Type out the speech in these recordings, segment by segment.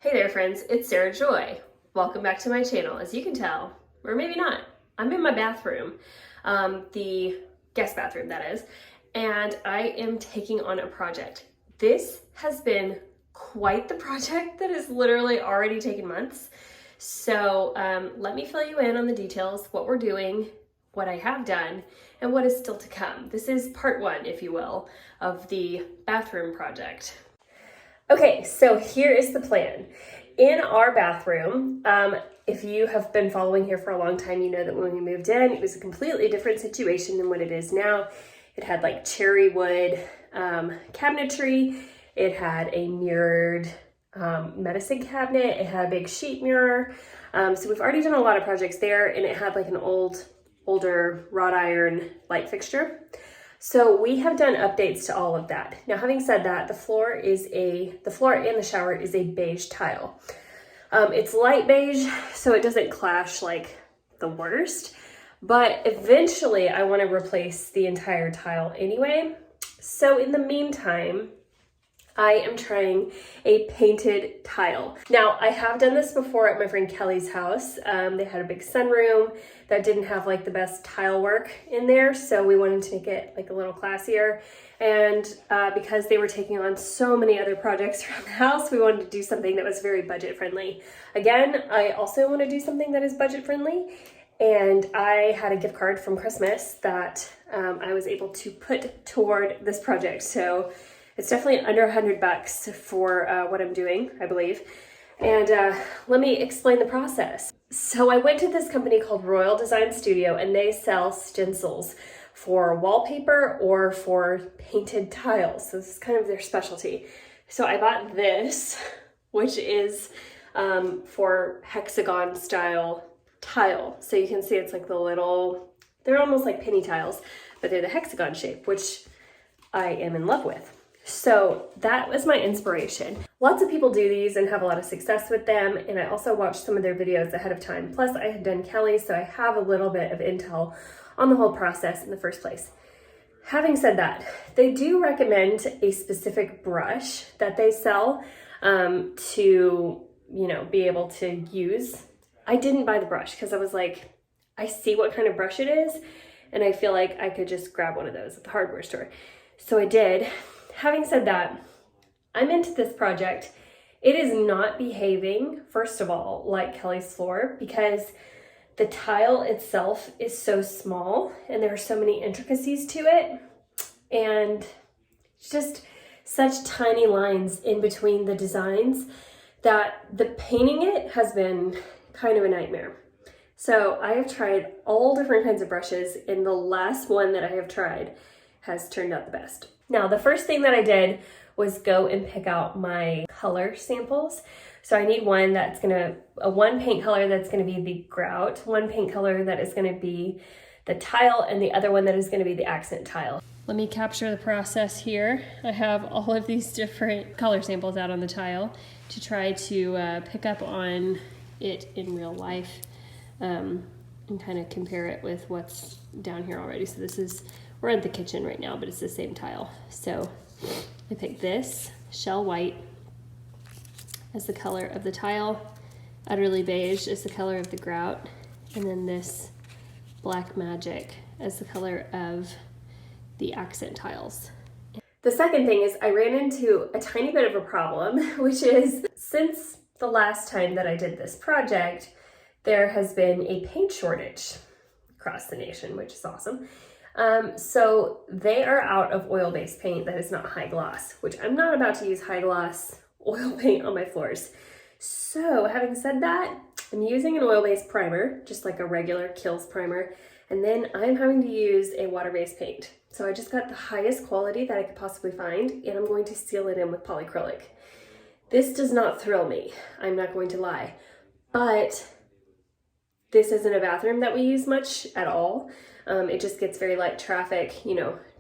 Hey there friends, it's Sarah Joy. Welcome back to my channel. As you can tell, or maybe not, I'm in my bathroom, the guest bathroom that is, and I am taking on a project. This has been quite the project that has literally already taken months. So let me fill you in on the details, what we're doing, what I have done, and what is still to come. This is part one, if you will, of the bathroom project. Okay, so here is the plan. In our bathroom, if you have been following here for a long time, you know that when we moved in, it was a completely different situation than what it is now. It had like cherry wood cabinetry. It had a mirrored medicine cabinet. It had a big sheet mirror. So we've already done a lot of projects there, and it had like an older wrought iron light fixture. So we have done updates to all of that. Now, having said that, the floor in the shower is a beige tile. It's light beige, so it doesn't clash like the worst, but eventually I want to replace the entire tile anyway. So in the meantime, I am trying a painted tile. Now, I have done this before at my friend Kelly's house. They had a big sunroom that didn't have like the best tile work in there, so we wanted to make it like a little classier. And because they were taking on so many other projects around the house, we wanted to do something that was very budget friendly. Again, I also want to do something that is budget friendly. And I had a gift card from Christmas that I was able to put toward this project. So it's definitely under $100 for what I'm doing, I believe. And let me explain the process. So I went to this company called Royal Design Studio, and they sell stencils for wallpaper or for painted tiles. So this is kind of their specialty. So I bought this, which is for hexagon style tile. So you can see it's like they're almost like penny tiles, but they're the hexagon shape, which I am in love with. So that was my inspiration. Lots of people do these and have a lot of success with them, and I also watched some of their videos ahead of time. Plus I had done Kelly, so I have a little bit of intel on the whole process in the first place. Having said that, they do recommend a specific brush that they sell to, be able to use. I didn't buy the brush because I was like, I see what kind of brush it is, and I feel like I could just grab one of those at the hardware store. So I did. Having said that, I'm into this project. It is not behaving, first of all, like Kelly's floor because the tile itself is so small and there are so many intricacies to it, and just such tiny lines in between the designs that the painting it has been kind of a nightmare. So I have tried all different kinds of brushes, and the last one that I have tried has turned out the best. Now, the first thing that I did was go and pick out my color samples. So I need one paint color that's gonna be the grout, one paint color that is gonna be the tile, and the other one that is gonna be the accent tile. Let me capture the process here. I have all of these different color samples out on the tile to try to pick up on it in real life and kind of compare it with what's down here already. So we're at the kitchen right now, but it's the same tile. So I picked this shell white as the color of the tile, utterly beige as the color of the grout, and then this black magic as the color of the accent tiles. The second thing is I ran into a tiny bit of a problem, which is since the last time that I did this project, there has been a paint shortage across the nation, which is awesome. So they are out of oil-based paint that is not high gloss, which I'm not about to use high gloss oil paint on my floors. So having said that, I'm using an oil-based primer, just like a regular Kills primer, and then I'm having to use a water-based paint. So I just got the highest quality that I could possibly find, and I'm going to seal it in with polyacrylic. This does not thrill me, I'm not going to lie, but this isn't a bathroom that we use much at all. It just gets very light traffic,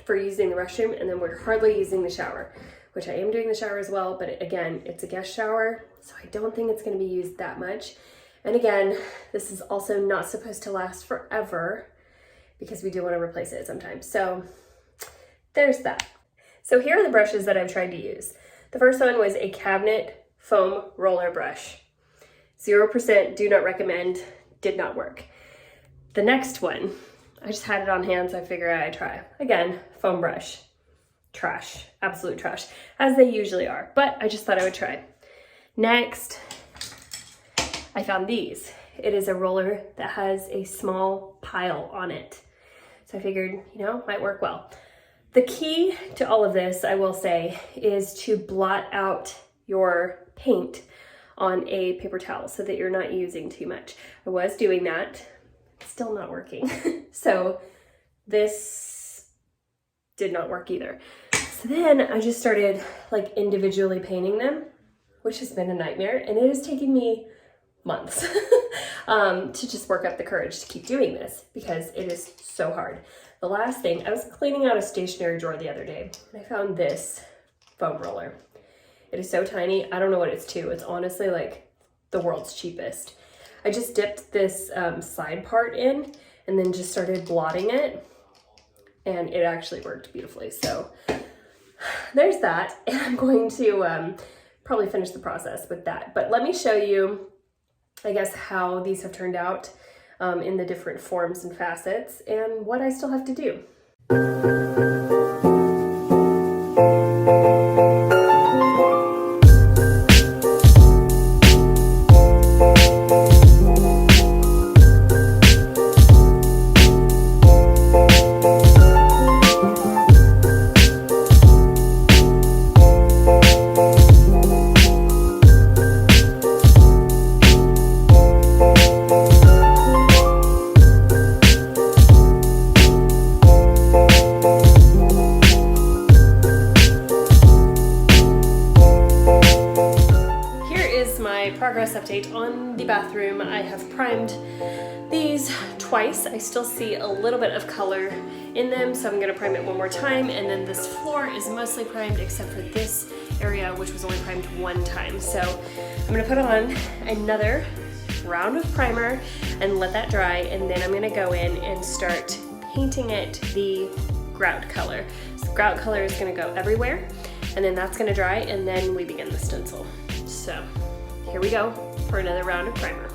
for using the restroom, and then we're hardly using the shower, which I am doing the shower as well, but again, it's a guest shower, so I don't think it's gonna be used that much. And again, this is also not supposed to last forever because we do wanna replace it sometimes. So there's that. So here are the brushes that I've tried to use. The first one was a cabinet foam roller brush. 0%, do not recommend, did not work. The next one, I just had it on hand, so I figured I'd try. Again, foam brush. Trash, absolute trash, as they usually are, but I just thought I would try. Next, I found these. It is a roller that has a small pile on it. So I figured, you know, might work well. The key to all of this, I will say, is to blot out your paint on a paper towel so that you're not using too much. I was doing that, still not working. So this did not work either. So then I just started like individually painting them, which has been a nightmare, and it has taken me months to just work up the courage to keep doing this because it is so hard. The last thing, I was cleaning out a stationery drawer the other day and I found this foam roller. It is so tiny. I don't know what it's to. It's honestly like the world's cheapest. I just dipped this side part in and then just started blotting it, and it actually worked beautifully. So there's that, and I'm going to probably finish the process with that. But let me show you, I guess, how these have turned out in the different forms and facets and what I still have to do. Progress update on the bathroom. I have primed these twice. I still see a little bit of color in them, so I'm going to prime it one more time, and then this floor is mostly primed except for this area, which was only primed one time. So I'm going to put on another round of primer and let that dry, and then I'm going to go in and start painting it the grout color. So grout color is going to go everywhere, and then that's going to dry, and then we begin the stencil. So here we go for another round of primer.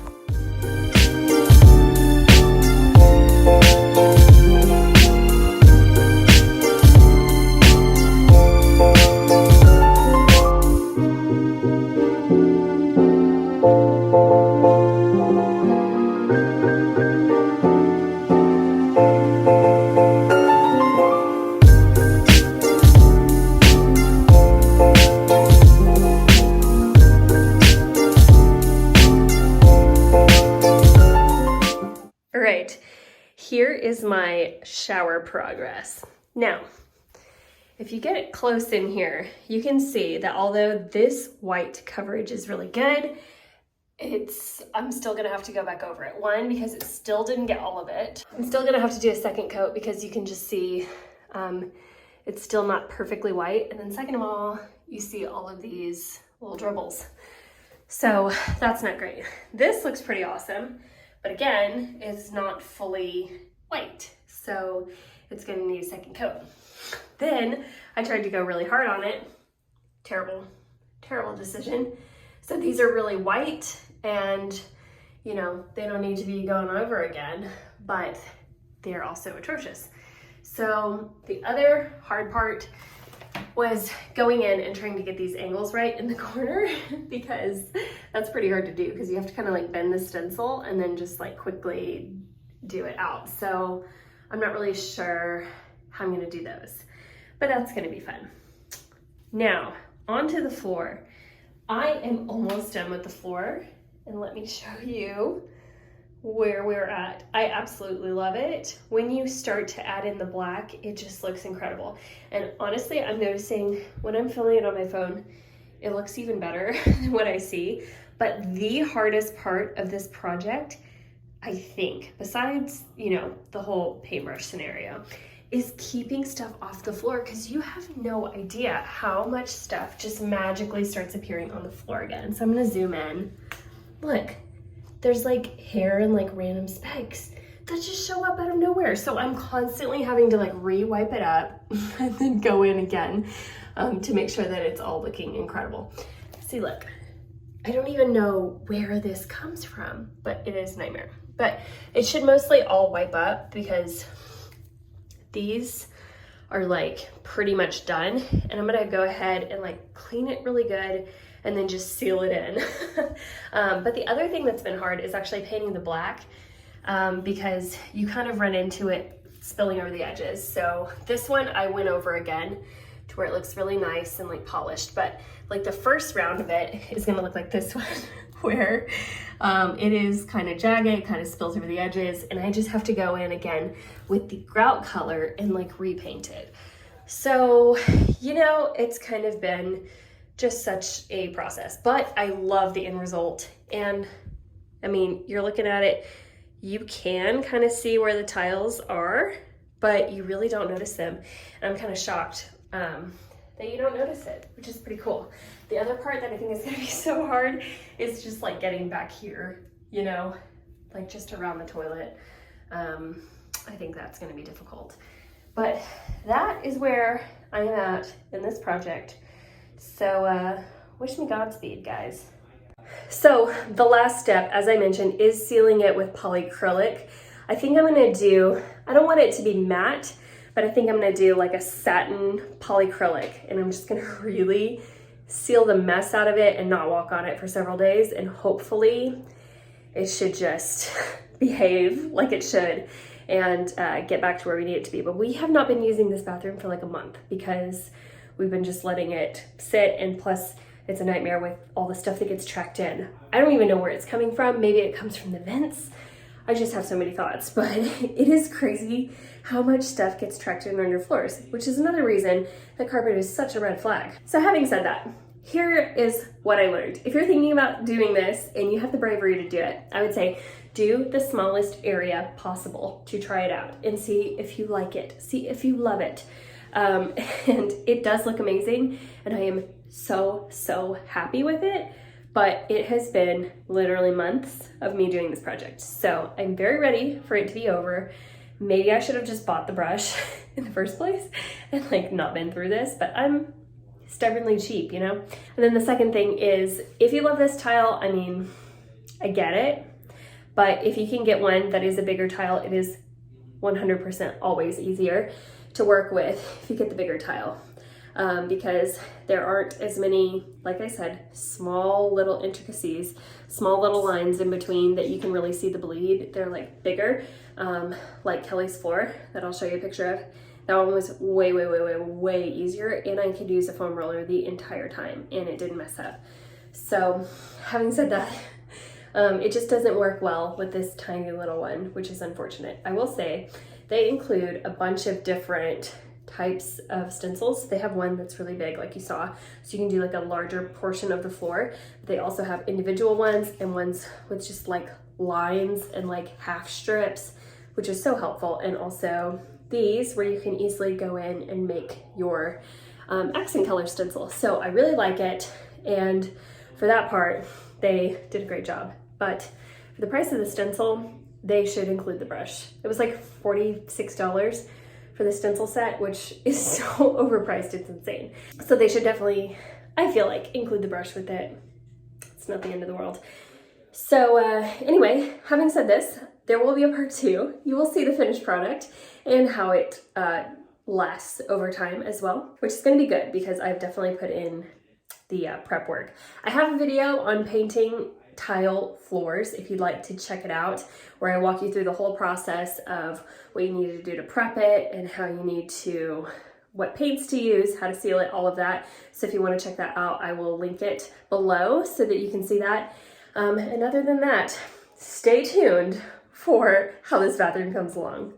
Here is my shower progress. Now, if you get it close in here, you can see that although this white coverage is really good, I'm still gonna have to go back over it. One, because it still didn't get all of it. I'm still gonna have to do a second coat because you can just see it's still not perfectly white. And then second of all, you see all of these little dribbles. So that's not great. This looks pretty awesome. But again, it's not fully white, so it's gonna need a second coat. Then I tried to go really hard on it. Terrible, terrible decision. So these are really white, and you know, they don't need to be gone over again, but they're also atrocious. So the other hard part was going in and trying to get these angles right in the corner because that's pretty hard to do because you have to kind of like bend the stencil and then just like quickly do it out. So I'm not really sure how I'm going to do those, but that's going to be fun. Now onto the floor. I am almost done with the floor, and let me show you where we're at. I absolutely love it. When you start to add in the black, it just looks incredible. And honestly, I'm noticing when I'm filming it on my phone, it looks even better than what I see. But the hardest part of this project, I think, besides, you know, the whole paintbrush scenario, is keeping stuff off the floor, because you have no idea how much stuff just magically starts appearing on the floor again. So I'm gonna zoom in. Look. There's like hair and like random specks that just show up out of nowhere. So I'm constantly having to like re-wipe it up and then go in again to make sure that it's all looking incredible. See, look, I don't even know where this comes from, but it is a nightmare. But it should mostly all wipe up because these are like pretty much done. And I'm gonna go ahead and like clean it really good and then just seal it in. But the other thing that's been hard is actually painting the black because you kind of run into it spilling over the edges. So this one I went over again to where it looks really nice and like polished, but like the first round of it is gonna look like this one where it is kind of jagged, kind of spills over the edges, and I just have to go in again with the grout color and like repaint it. So, you know, it's kind of been just such a process, but I love the end result. And I mean, you're looking at it, you can kind of see where the tiles are, but you really don't notice them. And I'm kind of shocked that you don't notice it, which is pretty cool. The other part that I think is gonna be so hard is just like getting back here, you know, like just around the toilet. I think that's gonna be difficult. But that is where I am at in this project. So wish me Godspeed, guys. So the last step, as I mentioned, is sealing it with polyacrylic. I think I'm gonna do, I don't want it to be matte, but I think I'm gonna do like a satin polyacrylic, and I'm just gonna really seal the mess out of it and not walk on it for several days, and hopefully it should just behave like it should and get back to where we need it to be. But we have not been using this bathroom for like a month because we've been just letting it sit, and plus it's a nightmare with all the stuff that gets tracked in. I don't even know where it's coming from. Maybe it comes from the vents. I just have so many thoughts, but it is crazy how much stuff gets tracked in on your floors, which is another reason that carpet is such a red flag. So having said that, here is what I learned. If you're thinking about doing this and you have the bravery to do it, I would say do the smallest area possible to try it out and see if you like it, see if you love it. And it does look amazing, and I am so happy with it, but it has been literally months of me doing this project. So I'm very ready for it to be over. Maybe I should have just bought the brush in the first place and like not been through this, but I'm stubbornly cheap, you know? And then the second thing is, if you love this tile, I mean, I get it, but if you can get one that is a bigger tile, it is 100% always easier to work with if you get the bigger tile. Because there aren't as many, like I said, small little intricacies, small little lines in between that you can really see the bleed. They're like bigger, like Kelly's floor that I'll show you a picture of. That one was way easier, and I could use a foam roller the entire time and it didn't mess up. So having said that, it just doesn't work well with this tiny little one, which is unfortunate. I will say they include a bunch of different types of stencils. They have one that's really big, like you saw, so you can do like a larger portion of the floor. They also have individual ones and ones with just like lines and like half strips, which is so helpful. And also these where you can easily go in and make your accent color stencil. So I really like it, and for that part they did a great job. But for the price of the stencil, they should include the brush. It was like $46 for the stencil set, which is so overpriced, it's insane. So they should definitely, I feel like, include the brush with it. It's not the end of the world. So anyway, having said this, there will be a part 2. You will see the finished product and how it lasts over time as well, which is gonna be good because I've definitely put in the prep work. I have a video on painting tile floors if you'd like to check it out, where I walk you through the whole process of what you need to do to prep it and how you need to, what paints to use, how to seal it, all of that. So if you want to check that out, I will link it below so that you can see that. And other than that, stay tuned for how this bathroom comes along.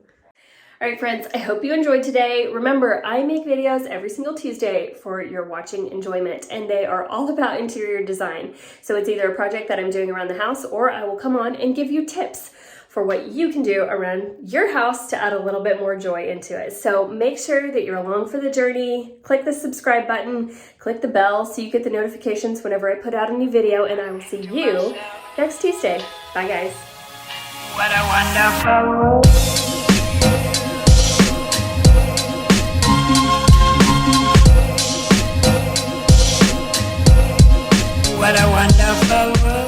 All right, friends, I hope you enjoyed today. Remember, I make videos every single Tuesday for your watching enjoyment, and they are all about interior design. So it's either a project that I'm doing around the house, or I will come on and give you tips for what you can do around your house to add a little bit more joy into it. So make sure that you're along for the journey. Click the subscribe button, click the bell so you get the notifications whenever I put out a new video, and I will see you next Tuesday. Bye, guys. What a wonderful what a wonderful world.